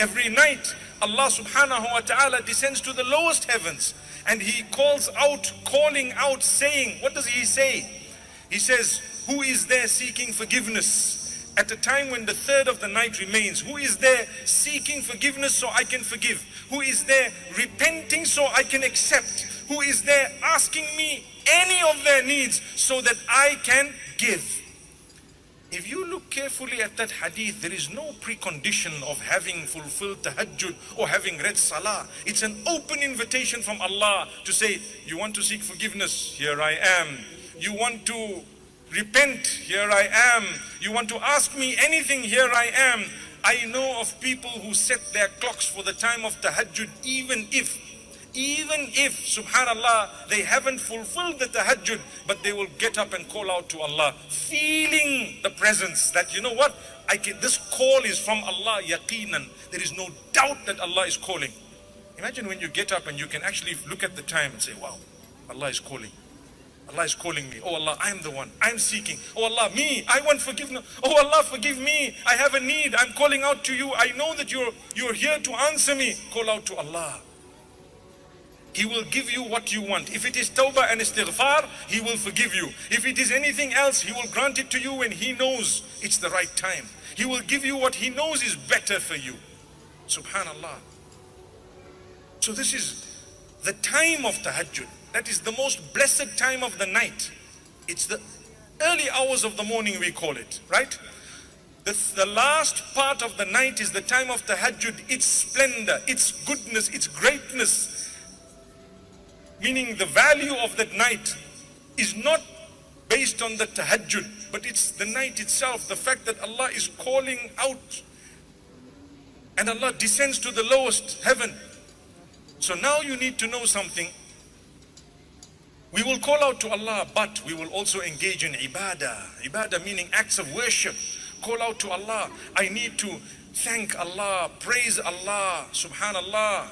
Every night, Allah subhanahu wa ta'ala descends to the lowest heavens and He calling out, saying, what does He say? He says, who is there seeking forgiveness at the time when the third of the night remains? Who is there seeking forgiveness so I can forgive? Who is there repenting so I can accept? Who is there asking me any of their needs so that I can give? If you look carefully at that hadith, there is no precondition of having fulfilled tahajjud or having read salah. It's an open invitation from Allah to say, you want to seek forgiveness? Here I am. You want to repent? Here I am. You want to ask me anything? Here I am. I know of people who set their clocks for the time of tahajjud, even if, subhanallah, they haven't fulfilled the tahajjud, but they will get up and call out to Allah, feeling the presence that, you know what, this call is from Allah, yaqeenan. There is no doubt that Allah is calling. Imagine when you get up and you can actually look at the time and say, wow, Allah is calling. Allah is calling me. Oh Allah, I am the one. I am seeking. Oh Allah, me, I want forgiveness. Oh Allah, forgive me. I have a need. I'm calling out to you. I know that you're here to answer me. Call out to Allah. He will give you what you want. If it is tawbah and istighfar, He will forgive you. If it is anything else, He will grant it to you when He knows it's the right time. He will give you what He knows is better for you. Subhanallah. So this is the time of tahajjud. That is the most blessed time of the night. It's the early hours of the morning, we call it, right? The last part of the night is the time of tahajjud, its splendor, its goodness, its greatness. Meaning the value of that night is not based on the tahajjud, but it's the night itself, the fact that Allah is calling out and Allah descends to the lowest heaven. So now you need to know something. We will call out to Allah, but we will also engage in ibadah. Ibadah meaning acts of worship. Call out to Allah. I need to thank Allah, praise Allah, subhanallah.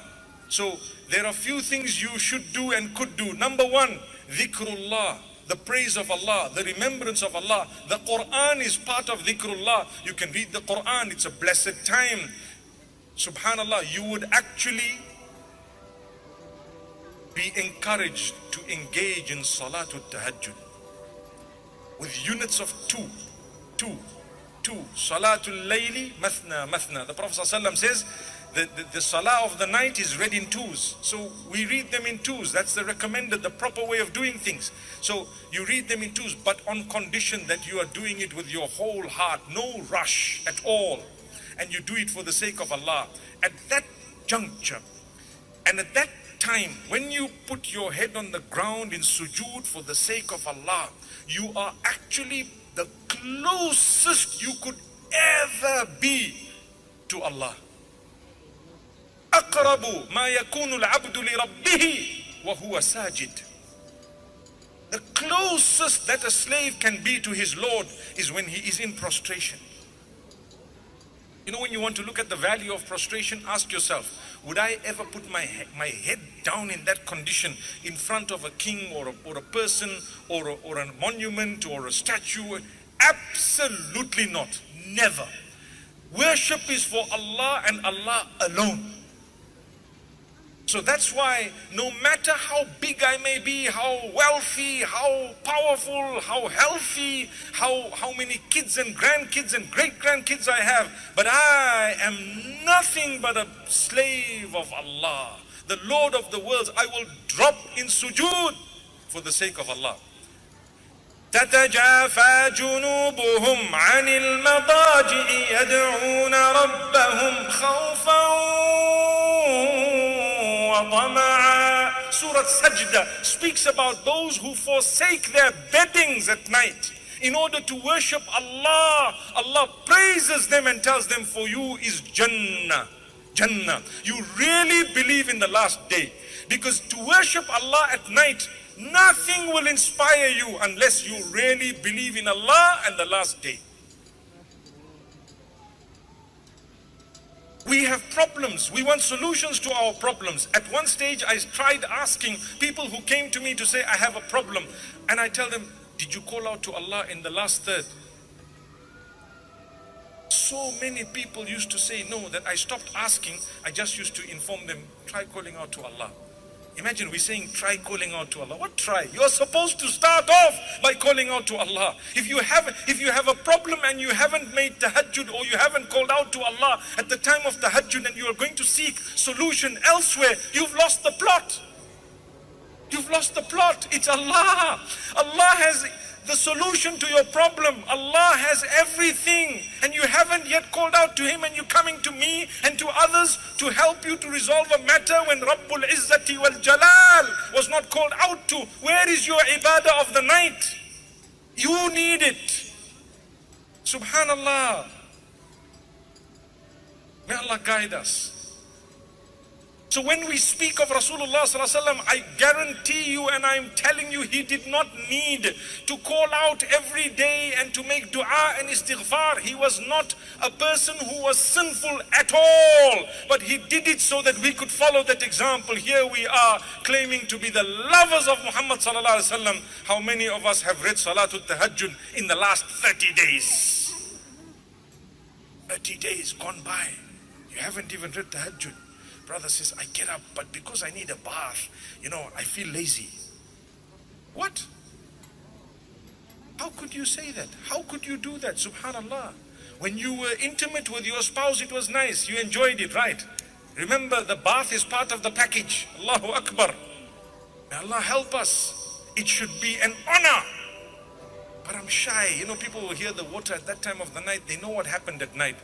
So there are few things you should do and could do. Number one, dhikrullah, the praise of Allah, the remembrance of Allah. The Qur'an is part of dhikrullah. You can read the Qur'an, it's a blessed time. Subhanallah, you would actually be encouraged to engage in Salahtul tahajjud with units of two. Salahtul layli mathna. The Prophet ﷺ says the salah of the night is read in twos. So we read them in twos. That's the recommended, the proper way of doing things. So you read them in twos, but on condition that you are doing it with your whole heart, no rush at all. And you do it for the sake of Allah. At that juncture, and at that time, when you put your head on the ground in sujood for the sake of Allah, you are actually the closest you could ever be to Allah. أقرب ما يكون العبد لربه وهو ساجد. The closest that a slave can be to his Lord is when he is in prostration. You know, when you want to look at the value of prostration, ask yourself, would I ever put my head down in that condition in front of a king or a person or a monument or a statue? Absolutely not. Never. Worship is for Allah and Allah alone. So that's why no matter how big I may be, how wealthy, how powerful, how healthy, how many kids and grandkids and great-grandkids I have, but I am nothing but a slave of Allah, the Lord of the worlds. I will drop in sujood for the sake of Allah. تتجافى جنوبهم عن المضاجع يدعون ربهم خوفا Surah Sajda speaks about those who forsake their beddings at night in order to worship Allah. Allah praises them and tells them, for you is Jannah. Jannah. You really believe in the last day. Because to worship Allah at night, nothing will inspire you unless you really believe in Allah and the last day. We have problems. We want solutions to our problems. At one stage, I tried asking people who came to me to say, I have a problem. And I tell them, did you call out to Allah in the last third? So many people used to say no, that I stopped asking. I just used to inform them, try calling out to Allah. Imagine we're saying try calling out to Allah. What try? You're supposed to start off by calling out to Allah. If you have a problem and you haven't made tahajjud, or you haven't called out to Allah at the time of tahajjud, and you are going to seek solution elsewhere, you've lost the plot. You've lost the plot. It's Allah. Allah has the solution to your problem. Allah has everything, and you haven't yet called out to Him, and you're coming to me and to others to help you to resolve a matter when Rabbul Izzati wal Jalal was not called out to. Where is your ibadah of the night? You need it. Subhanallah. May Allah guide us. So when we speak of Rasulullah sallallahu alaihi wasallam, I guarantee you, and I'm telling you, he did not need to call out every day and to make dua and istighfar. He was not a person who was sinful at all, but he did it so that we could follow that example. Here we are claiming to be the lovers of Muhammad sallallahu alaihi wasallam. How many of us have read Salahtul Tahajjud in the last 30 days? 30 days gone by. You haven't even read Tahajjud. Brother says, I get up, but because I need a bath, I feel lazy. What? How could you say that? How could you do that? Subhanallah. When you were intimate with your spouse, it was nice. You enjoyed it, right? Remember, the bath is part of the package. Allahuakbar. May Allah help us. It should be an honor. But I'm shy. People will hear the water at that time of the night. They know what happened at night.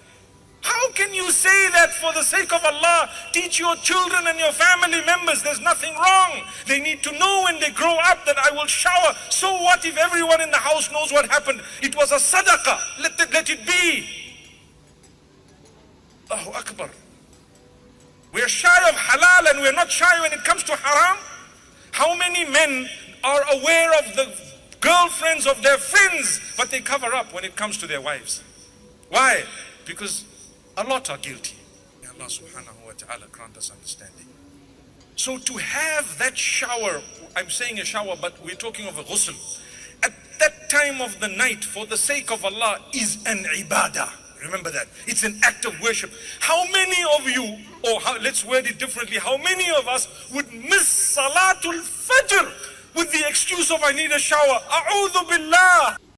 How can you say that for the sake of Allah? Teach your children and your family members there's nothing wrong. They need to know when they grow up that I will shower. So what if everyone in the house knows what happened? It was a sadaqah. Let it be. Allahu Akbar. We're shy of halal and we're not shy when it comes to haram. How many men are aware of the girlfriends of their friends, but they cover up when it comes to their wives? Why? Because a lot are guilty. May Allah subhanahu wa ta'ala grant us understanding. So to have that shower, I'm saying a shower, but we're talking of a ghusl, at that time of the night for the sake of Allah is an ibadah. Remember that. It's an act of worship. How many of you, let's word it differently, how many of us would miss Salatul Fajr with the excuse of I need a shower? A'udhu billah.